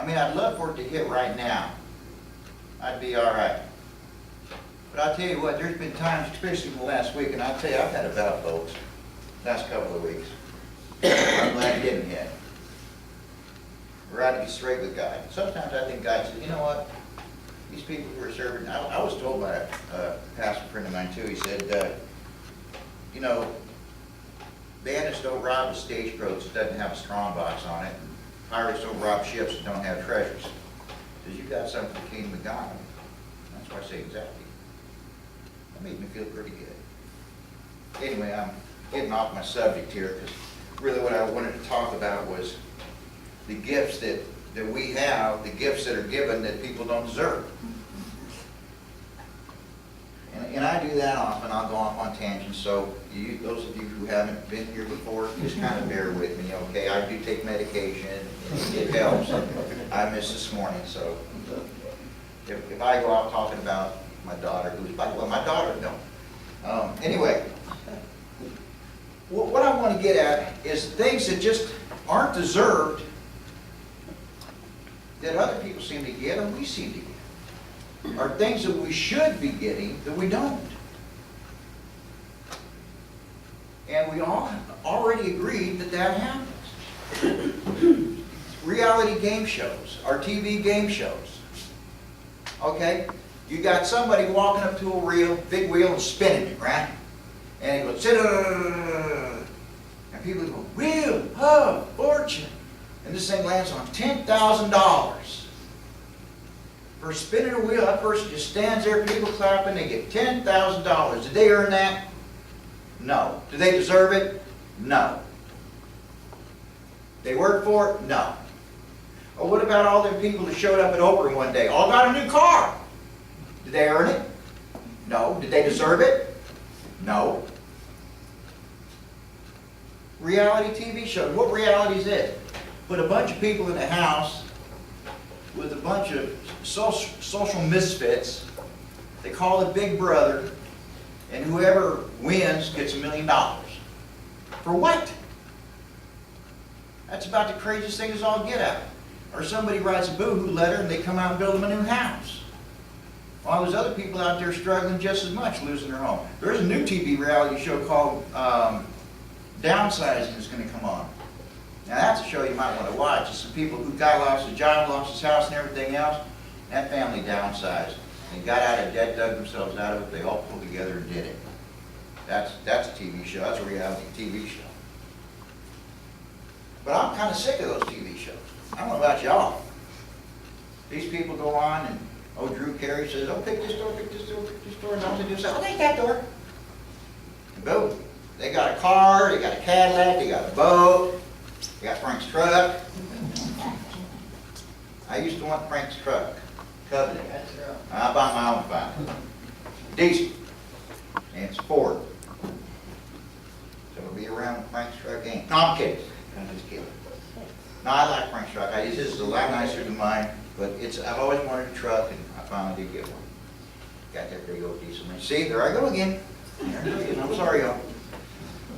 I mean, I'd love for it to hit right now. I'd be all right. But I'll tell you what, there's been times, especially in the last week, and I'll tell you, I've had a bout, folks, last couple of weeks. I'm glad it didn't hit. We're out to be straight with God. Sometimes I think God says, you know what? These people who are serving, I was told by a pastor friend of mine too, he said, you know, bandits don't rob a stagecoach that doesn't have a strong box on it. Pirates don't rob ships that don't have treasures. Because you've got something for the kingdom of God. That's why I say exactly. That made me feel pretty good. Anyway, I'm getting off my subject here because really what I wanted to talk about was the gifts that we have, the gifts that are given that people don't deserve. And I do that often. I'll go off on tangents. So those of you who haven't been here before, just kind of bear with me, okay? I do take medication. It helps. I missed this morning, so if I go out talking about my daughter, who's, by the way, my daughter, no. Anyway, what I want to get at is things that just aren't deserved that other people seem to get or we seem to get. Are things that we should be getting that we don't. And we all already agreed that that happens. Reality game shows, or TV game shows. Okay? You got somebody walking up to a reel, big wheel, and spinning it, right? And he goes, and people go, wheel of fortune. And this thing lands on $10,000. For spinning a wheel, that person just stands there, people clapping, they get $10,000. Did they earn that? No. Do they deserve it? No. They worked for it? No. Or what about all them people that showed up at Oprah one day? All got a new car. Did they earn it? No. Did they deserve it? No. Reality TV shows. What reality is this? Put a bunch of people in a house with a bunch of social misfits. They call it Big Brother, and whoever wins gets $1 million. For what? That's about the craziest thing is all get out. Or somebody writes a boo-hoo letter and they come out and build them a new house. While there's other people out there struggling just as much, losing their home. There's a new TV reality show called Downsizing that's going to come on. Now that's a show you might want to watch. It's some people who guy lost his job, lost his house and everything else. That family downsized. They got out of debt, dug themselves out of it. They all pulled together and did it. That's a TV show. That's a reality TV show. But I'm kind of sick of those TV shows. I don't know about y'all. These people go on and, oh, Drew Carey says, oh, pick this door, pick this door, pick this door. And all they do is say, I'll take that door. And boom. They got a car, they got a Cadillac, they got a boat. They got Frank's truck. I used to want Frank's truck. Covenant. I bought my own finally. Decent. And it's Ford. So it'll be around Frank's truck ain't. No, I'm kidding. I'm just kidding. No, I like Frank's truck. This is a lot nicer than mine, but I've always wanted a truck, and I finally did get one. Got that big old diesel. See, there I go again. There I go again. I'm sorry, y'all.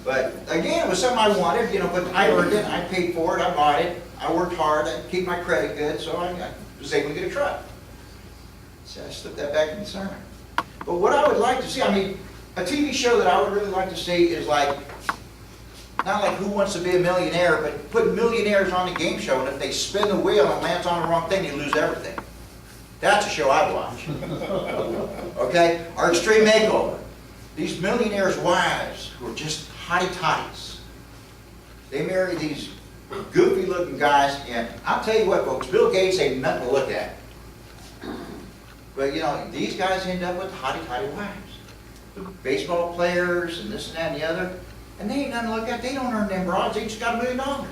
But again, it was something I wanted, but I earned it, I paid for it, I bought it, I worked hard, I keep my credit good, so I was able to get a truck. So I slipped that back in the sermon. But what I would like to see, a TV show that I would really like to see is like, not like Who Wants to Be a Millionaire, but put millionaires on the game show, and if they spin the wheel and lands on the wrong thing, you lose everything. That's a show I'd watch. Okay? Or Extreme Makeover. These millionaires' wives who are just hotty-totties. They marry these goofy-looking guys, and I'll tell you what, folks, Bill Gates ain't nothing to look at. But, these guys end up with hotty-totty wives. The baseball players and this and that and the other, and they ain't nothing to look at. They don't earn them broads. They just got $1 million.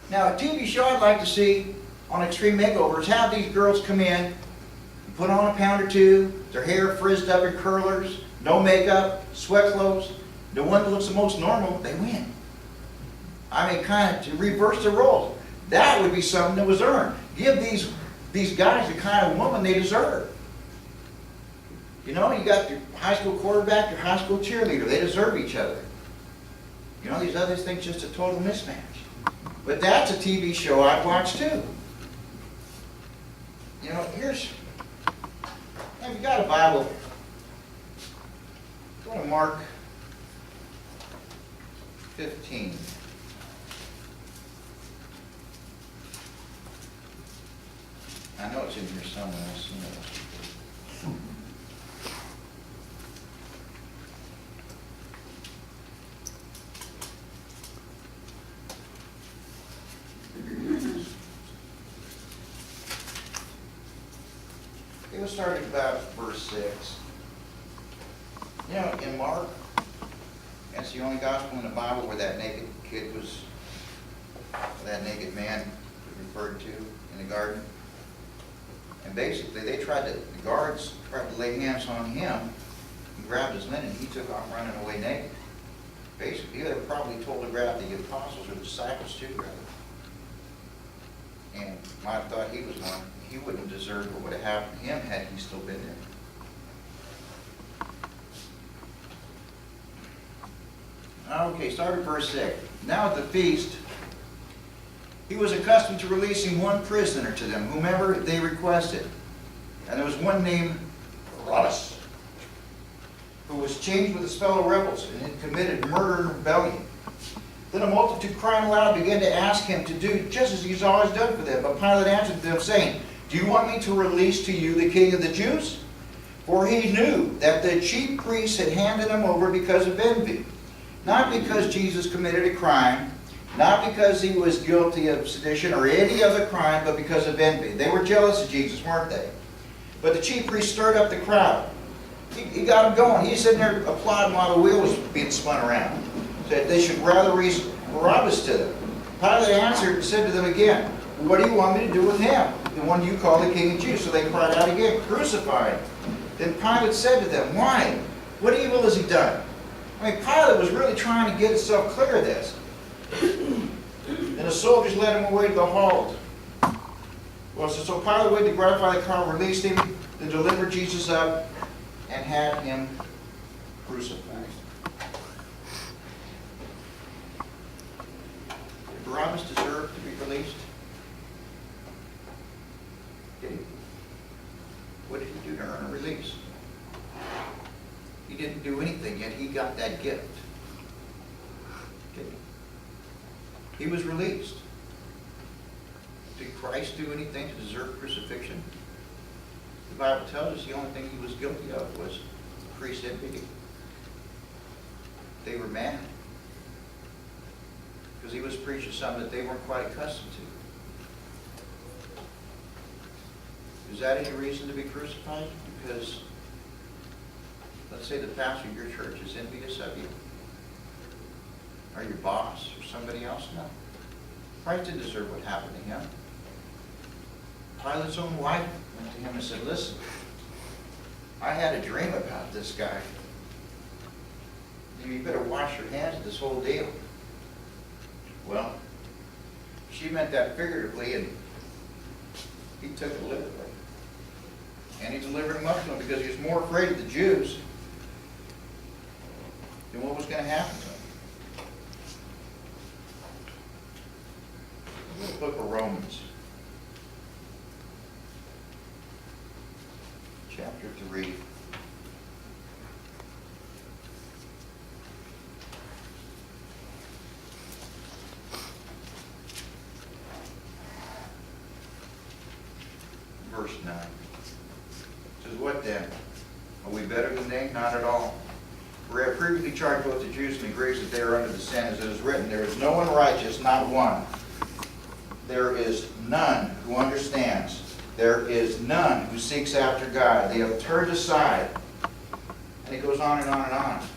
Now, a TV show I'd like to see on Extreme Makeover is have these girls come in, put on a pound or two, their hair frizzed up in curlers, no makeup, sweat clothes. The one that looks the most normal, they win. Kind of to reverse the roles. That would be something that was earned. Give these guys the kind of woman they deserve. You got your high school quarterback, your high school cheerleader. They deserve each other. These other things just a total mismatch. But that's a TV show I've watched too. You know, if you got a Bible, go to Mark 15. I know it's in here somewhere. I've seen it. It was starting about verse 6. You know, in Mark, that's the only gospel in the Bible where that naked kid was, that naked man was referred to in the garden. And basically, the guards tried to lay hands on him and grabbed his linen. He took off running away naked. Basically, they were probably told to grab the apostles or the disciples too, rather. And might have thought he was one. He wouldn't have deserved what would have happened to him had he still been there. Okay, start at verse 6. Now at the feast, he was accustomed to releasing one prisoner to them, whomever they requested. And there was one named Barabbas, who was chained with his fellow rebels and had committed murder and rebellion. Then a multitude crying aloud began to ask him to do just as he's always done for them. But Pilate answered them, saying, "Do you want me to release to you the king of the Jews?" For he knew that the chief priests had handed him over because of envy. Not because Jesus committed a crime, not because he was guilty of sedition or any other crime, but because of envy. They were jealous of Jesus, weren't they? But the chief priest stirred up the crowd. He got them going. He's sitting there applauding while the wheel was being spun around. Said they should rather release Barabbas to them. Pilate answered and said to them again, "What do you want me to do with him, the one you call the king of Jews?" So they cried out again, "Crucify him." Then Pilate said to them, "Why? What evil has he done?" I mean, Pilate was really trying to get himself clear of this. And the soldiers led him away to the hall. Well, so Pilate waited to gratify the crowd, released him, then delivered Jesus up, and had him crucified. Did Barabbas deserve to be released? Did he? What did he do to earn a release? He didn't do anything, yet he got that gift. Did he? He was released. Did Christ do anything to deserve crucifixion? The Bible tells us the only thing he was guilty of was priest envy. They were mad because he was preaching something that they weren't quite accustomed to. Is that any reason to be crucified? Because, let's say the pastor of your church is envious of you, or your boss, or somebody else? No. Christ didn't deserve what happened to him. Pilate's own wife went to him and said, "Listen, I had a dream about this guy. You better wash your hands of this whole deal." Well, she meant that figuratively, and he took it literally. And he delivered him up to them because he was more afraid of the Jews than what was going to happen to him. The book of Romans, chapter 3. Verse 9. It says, "What then? Are we better than they? Not at all. For I have previously charged both the Jews and the Greeks that they are under the sin, as it is written, there is no one righteous, not one. There is none who understands. There is none who seeks after God. They have turned aside." And it goes on and on and on.